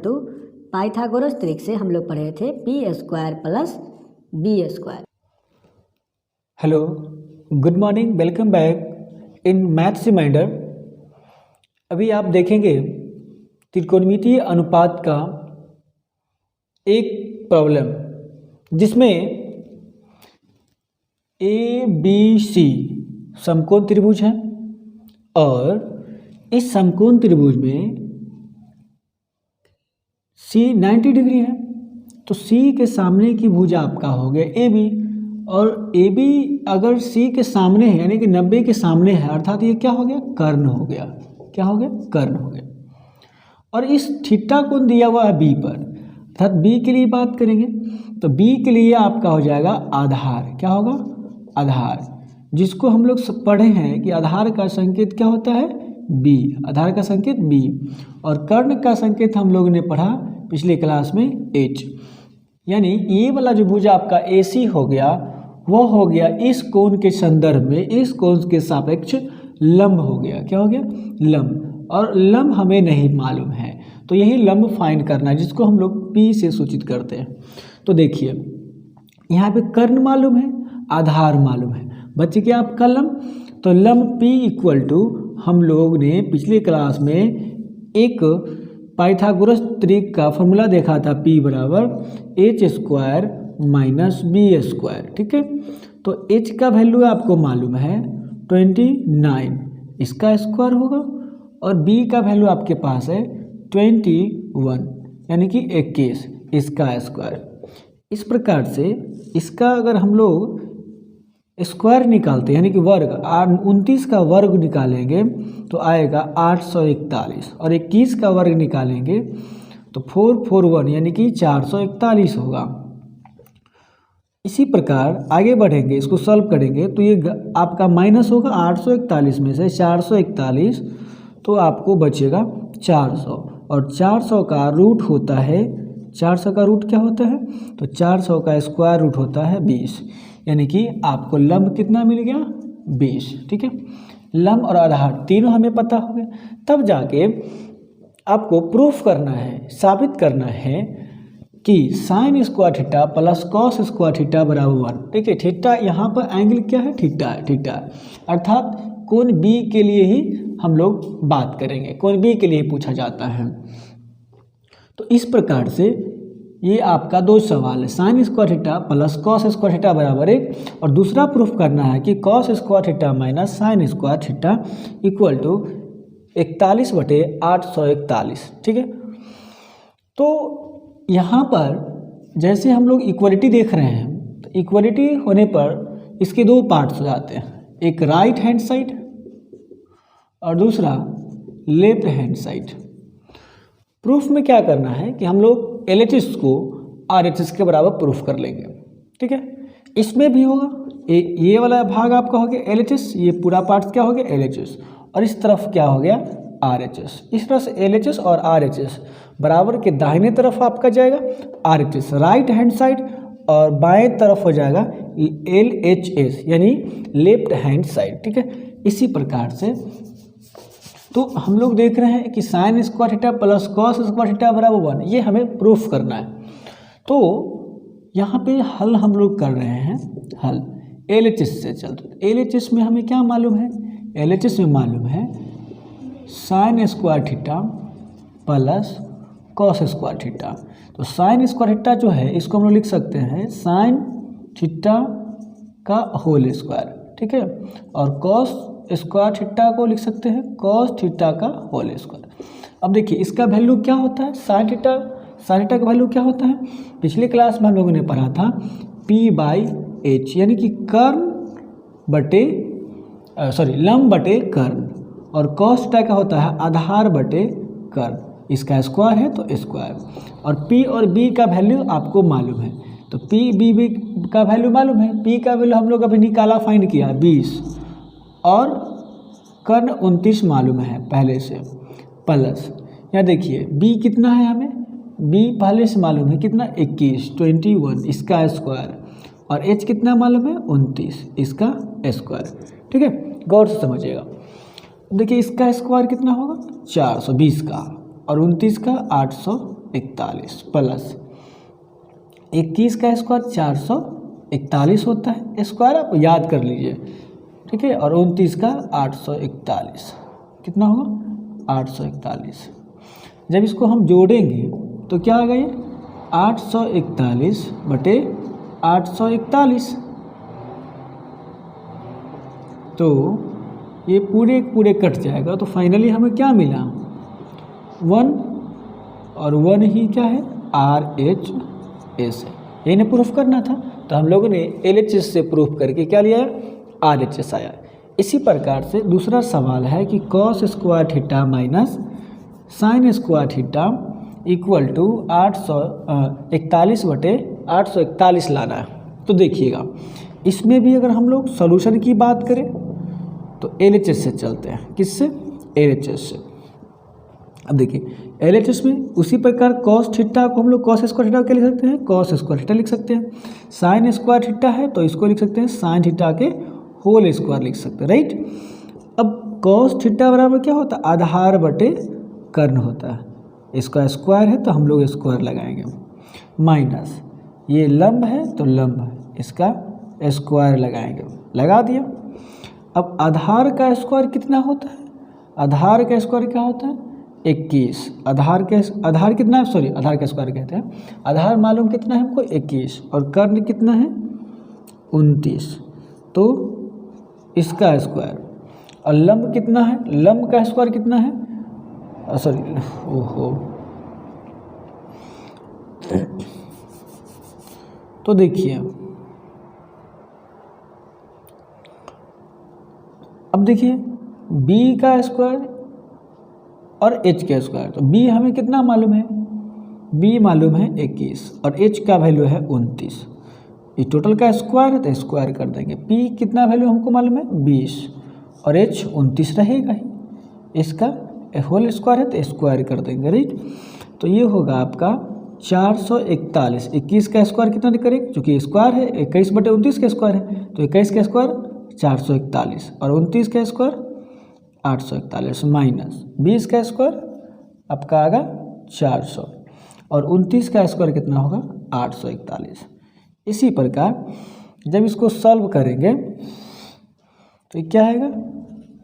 Pythagoras trick से हम लोग पढ़े थे p² plus b²। Hello, good morning, welcome back in maths reminder. अभी आप देखेंगे त्रिकोणमितीय अनुपात का एक प्रॉब्लम जिसमें ABC समकोण त्रिभुज है और इस समकोण त्रिभुज में C 90 डिग्री है, तो C के सामने की भुजा आपका हो गया AB, और AB अगर C के सामने है यानी कि 90 के सामने है, अर्थात ये क्या हो गया, कर्ण हो गया। क्या हो गया, कर्ण हो गया। और इस थीटा कोण दिया हुआ है B पर, अर्थात B के लिए बात करेंगे तो B के लिए आपका हो जाएगा आधार। क्या होगा, आधार, जिसको हम लोग पढ़े हैं कि आधार का संकेत क्या होता है, B। आधार का संकेत B, और कर्ण का संकेत हम लोगों ने पढ़ा पिछले क्लास में H। यानी ये वाला जो भुजा आपका AC हो गया वो हो गया इस कोण के संदर्भ में, इस कोण के सापेक्ष लंब हो गया। क्या हो गया, लंब। और लंब हमें नहीं मालूम है तो यही लंब फाइंड करना है, जिसको हम लोग P से सूचित करते हैं। तो देखिए यहाँ पे कर्ण मालूम है, आधार मालूम है, बच्चे क्या आपका लंब। तो लंब P इक्वल टू हम लोग ने पिछले क्लास में एक पाइथागोरस त्रिक का फॉर्मूला देखा था, P बराबर h² माइनस b²। ठीक है, तो h का वैल्यू आपको मालूम है 29, इसका स्क्वायर होगा, और b का वैल्यू आपके पास है 21 यानी कि 21, इसका स्क्वायर। इस प्रकार से इसका अगर हम लोग स्क्वायर निकालते हैं यानी कि वर्ग, 29 का वर्ग निकालेंगे तो आएगा 841, और 21 का वर्ग निकालेंगे तो 441 यानी कि 441 होगा। इसी प्रकार आगे बढ़ेंगे, इसको सॉल्व करेंगे तो ये आपका माइनस होगा 841 में से 441, तो आपको बचेगा 400, और 400 का रूट होता है, 400 का रूट क्या होता है, तो 400 का स्क्वायर रूट होता है 20, यानी कि आपको लंब कितना मिल गया, 20। ठीक है, लंब और आधार तीनों हमें पता हो गया। तब जाके आपको प्रूफ करना है, साबित करना है कि sin² theta plus cos² theta बराबर 1। ठीक है, थीटा यहाँ पर एंगल क्या है, थीटा है, थीटा, अर्थात कोण B के लिए ही हम लोग बात करेंगे, कोण B के लिए पूछा जाता है। तो इस प्रकार से ये आपका दो सवाल है, sin² theta plus cos² theta बराबर 1, और दूसरा प्रूफ करना है कि cos² theta minus sin² theta equal to 41/841। ठीक है, तो यहाँ पर जैसे हम लोग इक्वलिटी देख रहे हैं, तो इक्वलिटी होने पर इसके दो पार्ट्स हो जाते हैं, एक राइट हैंड साइड और दूसरा लेफ्ट हैंड साइड। प्रूफ में क्या करना है कि हम लोग LHS को RHS के बराबर प्रूफ कर लेंगे। ठीक है, इसमें भी होगा, ये वाला भाग आपका हो गया LHS, ये पूरा पार्ट क्या हो गया LHS, और इस तरफ क्या हो गया RHS। इस तरह से LHS और RHS बराबर के दाहिने तरफ आपका जाएगा RHS राइट हैंड साइड, और बाएं तरफ हो जाएगा LHS यानी लेफ्ट हैंड साइड। ठीक है, इसी प्रकार से तो हम लोग देख रहे हैं कि sin² theta plus cos² theta बराबर 1, ये हमें प्रूफ करना है। तो यहाँ पे हल हम लोग कर रहे हैं, हल LHS से चलते। LHS में हमें क्या मालूम है, LHS में मालूम है sin² theta plus cos² theta. तो sin² थीटा जो है इसको हम लोग लिख सकते हैं sin थीटा का होल स्क्वायर। ठीक है, और cos² थीटा को लिख सकते हैं cos थीटा का होल स्क्वायर। अब देखिए इसका वैल्यू क्या होता है, sin थीटा का वैल्यू क्या होता है, पिछले क्लास में हम लोगों ने पढ़ा था P/H, यानी कि कर्ण बटे लंब बटे कर्ण, और cos थीटा का होता है आधार बटे कर्ण, इसका स्क्वायर है तो स्क्वायर, और P और B का वैल्यू आपको मालूम है, तो P/B का वैल्यू मालूम है, P का वैल्यू हम लोग अभी निकाला, फाइंड किया 20, और कर्ण 29 मालूम है पहले से, प्लस यहाँ देखिए B कितना है, हमें B पहले से मालूम है कितना 21, इसका स्क्वायर, और H कितना मालूम है 29, इसका स्क्वायर। ठीक है, गौर से समझिएगा। देखिए इसका स्क्वायर कितना होगा 420 का, और 29 का 800 441 प्लस 21 का स्क्वायर 441 होता है, स्क्वायर आप याद कर लीजिए, ठीक है। और 29 का 841, कितना होगा 841। जब इसको हम जोड़ेंगे तो क्या आ गया ये 841 बटे 841, तो ये पूरे पूरे कट जाएगा। तो फाइनली हमें क्या मिला 1, और 1 ही क्या है RHS है। ये ने प्रूफ करना था, तो हम लोगों ने LHS से प्रूफ करके क्या लिया RHS आया। इसी प्रकार से दूसरा सवाल है कि cos square theta minus sine square theta equal to 841 बटे 841 लाना है। तो देखिएगा इसमें भी अगर हम लोग सॉल्यूशन की बात करें तो LHS से चलते हैं। किससे LHS से। अब देखिए LHS में उसी प्रकार cos थीटा को हम लोग cos स्क्वायर थीटा क्या लिख सकते हैं, cos स्क्वायर थीटा लिख सकते हैं। साइन स्क्वायर थीटा है तो इसको लिख सकते हैं साइन थीटा के होल स्क्वायर लिख सकते हैं, राइट। अब cos थीटा बराबर क्या होता है आधार बटे कर्ण होता है, इसका स्क्वायर है तो हम लोग स्क्वायर लगाएंगे, माइनस ये लंब है तो लंब इसका स्क्वायर लगाएंगे, लगा दिया। अब आधार का स्क्वायर कितना होता है, आधार का स्क्वायर क्या होता है 21, आधार कितना है, सॉरी आधार का स्क्वायर कहते हैं। आधार मालूम कितना है हमको 21 और कर्ण कितना है 29, तो इसका स्क्वायर। और लंब कितना है, लंब का स्क्वायर कितना है, सॉरी ओहो, तो देखिए अब देखिए b का स्क्वायर और h का स्क्वायर, तो b हमें कितना मालूम है, b मालूम है 21 और h का वैल्यू है 29, ये टोटल का स्क्वायर है तो स्क्वायर कर देंगे। p कितना वैल्यू हमको मालूम है 20 और h 29 रहेगा ही, इसका होल स्क्वायर है तो स्क्वायर कर देंगे, राइट। तो ये होगा आपका 441, 21 का स्क्वायर कितना करेंगे क्योंकि स्क्वायर है, 21 बटे 29 का स्क्वायर है तो 21 का स्क्वायर 441 और 29 का स्क्वायर 841 माइनस 20 का स्क्वायर आपका आएगा 400 और 29 का स्क्वायर कितना होगा 841। इसी प्रकार जब इसको सॉल्व करेंगे तो क्या आएगा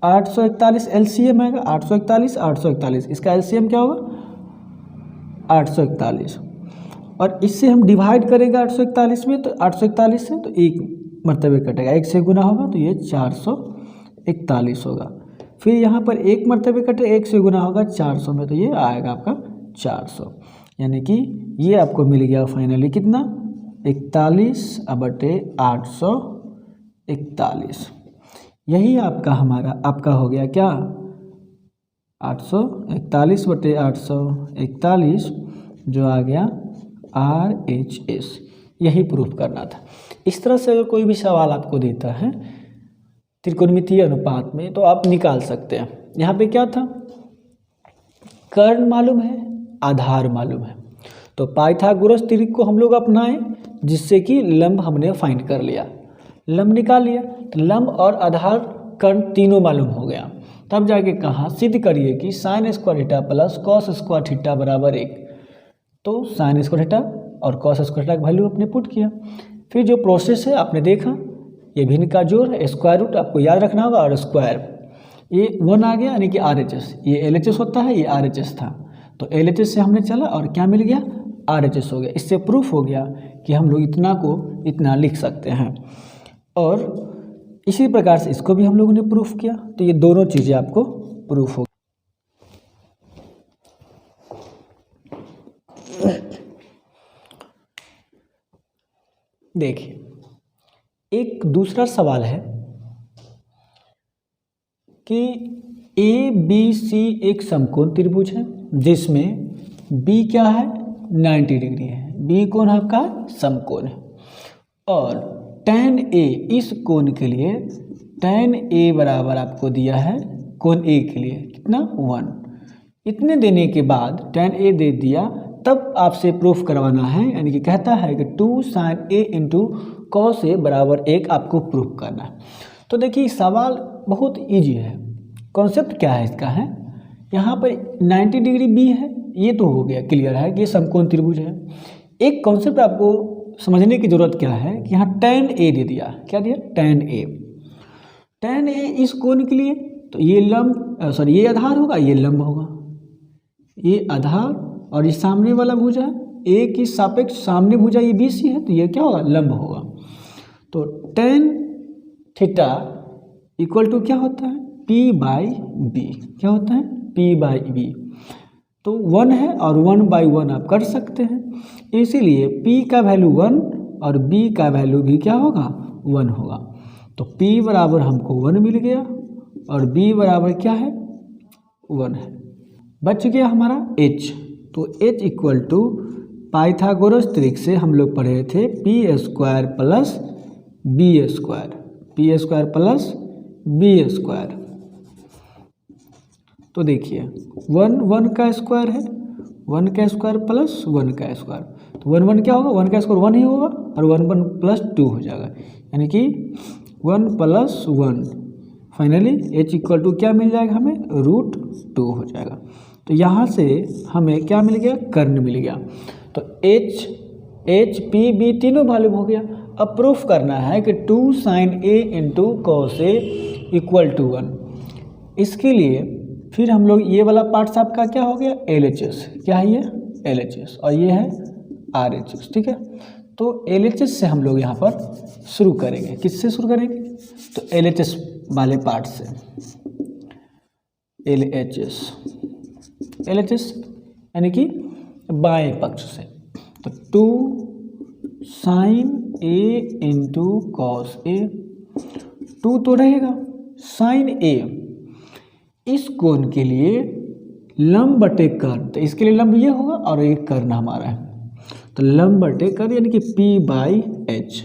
841 LCM आएगा, 841, इसका LCM क्या होगा 841 और इससे हम डिवाइड करेंगे 841 में, तो 841 से तो एक मरतबे कटेगा, एक से गुना होगा तो ये 441 होगा। फिर यहाँ पर एक मरतबे कटे, एक से गुना होगा 400 में तो ये आएगा आपका 400, यानी कि ये आपको मिल गया फाइनली कितना 41 बटे 841। यही आपका आपका हो गया क्या 841 बटे 841 जो आ गया RHS, यही प्रूफ करना था। इस तरह से अगर कोई भी सवाल आपको देता है त्रिकोणमितीय अनुपात में तो आप निकाल सकते हैं। यहाँ पे क्या था कर्ण मालूम है, आधार मालूम है, तो पाइथागोरस त्रिक को हम लोग अपनाएं जिससे कि लंब हमने फाइंड कर लिया, लंब निकाल लिया, लंब और आधार कर्ण तीनों मालूम हो गया। तब जाके कहा सिद्ध करिए कि sign square theta plus cos square theta बराबर 1, तो साइन स्क्वायर थीटा और कॉस स्क्वायर थीटा का वैल्यू आपने पुट किया। फिर जो प्रोसेस है आपने देखा, ये भिन्न का जोड़ स्क्वायर रूट आपको याद रखना होगा और स्क्वायर, ये 1 आ गया यानी कि RHS, ये LHS होता है, ये RHS था, तो LHS से हमने चला और क्या मिल गया RHS हो गया। इससे प्रूफ हो गया कि हम लोग इतना को इतना लिख सकते हैं। और इसी प्रकार से इसको भी हम लोगों ने प्रूफ किया, तो ये दोनों चीज़ें आपको प्रूफ हो। देखिए एक दूसरा सवाल है कि ABC एक समकोण त्रिभुज है जिसमें B क्या है 90 डिग्री है, B कोण आपका समकोण है और tan A इस कोण के लिए tan A बराबर आपको दिया है कोण A के लिए कितना 1, इतने देने के बाद tan A दे दिया, तब आपसे प्रूफ करवाना है, यानी कि कहता है कि 2 sin A into cos A बराबर 1 आपको प्रूफ करना है। तो देखिए सवाल बहुत इजी है, कॉन्सेप्ट क्या है इसका है, यहाँ पर 90 डिग्री B है ये तो हो गया, क्लियर है कि ये समकोण त्रिभुज है। एक कॉन्सेप्ट आपको समझने की ज़रूरत क्या है कि यहाँ tan A दे दिया, क्या दिया, tan A। tan A इस कोण के लिए तो ये लंब सॉरी ये आधार होगा, ये लंब होगा, ये आधार और ये सामने वाला भुजा A की सापेक्ष सामने भुजा ये BC है, तो ये क्या होगा, लंब होगा। तो tan थीटा इक्वल टू क्या होता है, P/B, क्या होता है, P/B। तो 1 है और 1/1 आप कर सकते हैं, इसीलिए P का वैल्यू 1 और B का वैल्यू भी क्या होगा, 1 होगा। तो P बराबर हमको 1 मिल गया और B बराबर क्या है, 1 है। बच गया हमारा H। तो H equal to Pythagoras trick से हम लोग पढ़े थे P² plus B² plus B²। तो देखिए 1 का स्क्वायर है, 1 का स्क्वायर प्लस 1 का स्क्वायर, तो 1 क्या होगा, 1 का स्क्वायर 1 ही होगा और 1 प्लस 2 हो जाएगा, यानी कि 1 plus 1। Finally H equal to क्या मिल जाएगा हमें, √2 हो जाएगा। तो यहाँ से हमें क्या मिल गया, कर्ण मिल गया। तो H P B तीनों मालूम हो गया। अब प्रूफ करना है कि 2 sin A into cos A equal to 1। इसके लिए फिर हम लोग ये वाला पार्ट्स आपका क्या हो गया, LHS, क्या है ये, LHS, और ये है RHS, ठीक है। तो LHS से हम लोग यहाँ पर शुरू करेंगे, किससे शुरू करेंगे, तो LHS वाले पार्ट से, LHS यानी कि बाएं पक्ष से। तो 2 sin A into cos A, 2 तो रहेगा, sin A इस कोण के लिए लंब बटे कर्ण, तो इसके लिए लंब ये होगा और ये कर्ण हमारा है, तो लंब बटे कर्ण यानी कि P/H,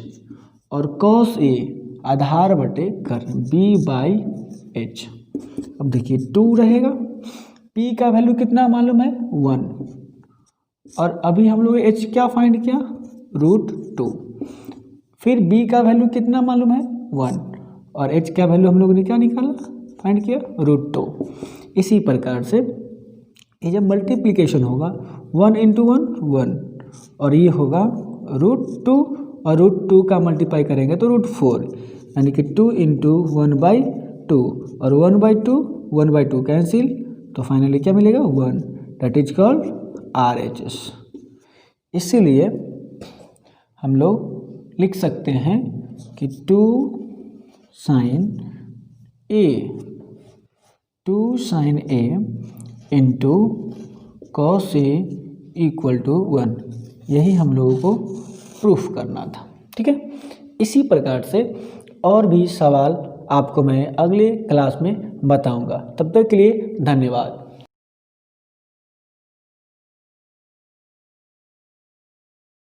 और cos A आधार बटे कर्ण B/H। अब देखिए 2 रहेगा, P का वैल्यू कितना मालूम है, 1, और अभी हम लोग H क्या फाइंड किया, √2। फिर B का वैल्यू कितना मालूम है, 1, और H का वैल्यू हम लोगों ने क्या निकाला, फाइंड किया, √2। इसी प्रकार से ये जब मल्टीप्लिकेशन होगा 1 इंटू 1 1, और ये होगा √2, और √2 का मल्टीप्लाई करेंगे तो √4, यानी कि 2 इंटू 1/2, और 1/2 कैंसिल, तो फाइनली क्या मिलेगा, 1, दैट इज कॉल्ड RHS। इसीलिए हम लोग लिख सकते हैं कि 2 sin A into cos A equal to 1, यही हम लोगों को प्रूफ करना था, ठीक है। इसी प्रकार से और भी सवाल आपको मैं अगले क्लास में बताऊंगा। तब तक के लिए धन्यवाद।